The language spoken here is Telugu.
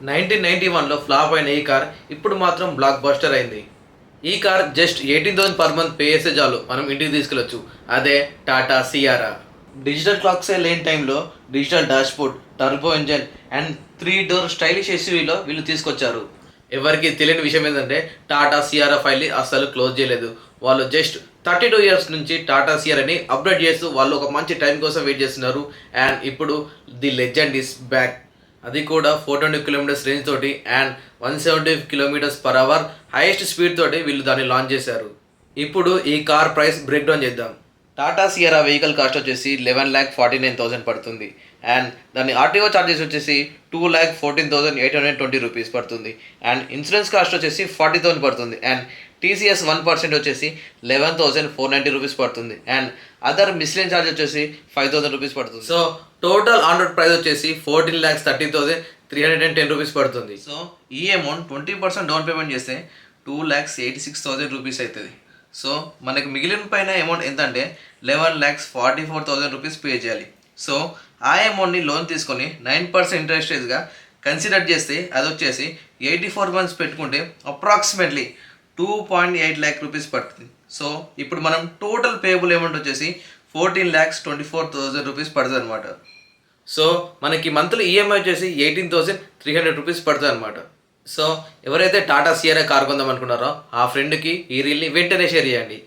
1991లో ఫ్లాప్ అయిన ఈ కార్ ఇప్పుడు మాత్రం బ్లాక్ బస్టర్ అయింది. ఈ car just 18,000 per month pay చేస్తే చాలు మనం ఇంటికి తీసుకెళ్ళొచ్చు. అదే టాటా సియారా. డిజిటల్ క్లాక్సే లేని టైంలో digital dashboard, turbo engine and 3 door stylish ఎస్యూవీలో వీళ్ళు తీసుకొచ్చారు. ఎవరికి తెలియని విషయం ఏంటంటే టాటా సియారా ఫైల్ని అస్సలు క్లోజ్ చేయలేదు. వాళ్ళు జస్ట్ 32 ఇయర్స్ నుంచి టాటా సియారాని అప్డేట్ చేస్తూ వాళ్ళు ఒక మంచి టైం కోసం వెయిట్ చేస్తున్నారు. అండ్ ఇప్పుడు ది లెజెండ్ ఇస్ బ్యాక్. అది కూడా 420 కిలోమీటర్స్ రేంజ్ తోటి and 170 kilometers per hour highest speed తోటి వీళ్ళు దాన్ని లాంచ్ చేశారు. ఇప్పుడు ఈ కార్ ప్రైస్ బ్రేక్ డౌన్ చేద్దాం. టాటా సియరా వెహికల్ కాస్ట్ వచ్చేసి 11,49,000 పడుతుంది. అండ్ దాని ఆర్టీఓ ఛార్జెస్ వచ్చేసి 2,14,820 రూపీస్ పడుతుంది. అండ్ ఇన్సూరెన్స్ కాస్ట్ వచ్చేసి 40,000 పడుతుంది. అండ్ టీసీఎస్ 1% వచ్చేసి 11,490 రూపీస్ పడుతుంది. అండ్ అదర్ మిస్లెన్ ఛార్జ్ వచ్చేసి 5,000 రూపీస్ పడుతుంది. So total on road price వచ్చేసి 14,30,310 రూపీస్ పడుతుంది. సో ఈ అమౌంట్ 20% డౌన్ పేమెంట్ చేస్తే 2,86,000 రూపీస్ అవుతుంది. సో మనకి మిగిలిన పైన అమౌంట్ ఎంత అంటే 11,44,000 రూపీస్ పే చేయాలి. సో ఆ అమౌంట్ని లోన్ తీసుకొని 9% ఇంట్రెస్ట్ రేట్గా కన్సిడర్ చేస్తే అది వచ్చేసి 84 మంత్స్ పెట్టుకుంటే అప్రాక్సిమేట్లీ 2.8 lakh రూపీస్ పడుతుంది. సో ఇప్పుడు మనం టోటల్ పేయబుల్ అమౌంట్ వచ్చేసి 14,24,000 రూపీస్ పడుతుంది అనమాట. సో మనకి మంత్లీ ఈఎంఐ వచ్చేసి 18,300 రూపీస్ పడుతుంది అనమాట. సో ఎవరైతే టాటా సియరా కార్ కొందాం అనుకున్నారో ఆ ఫ్రెండ్కి ఈ రీల్ని వెంటనే షేర్ చేయండి.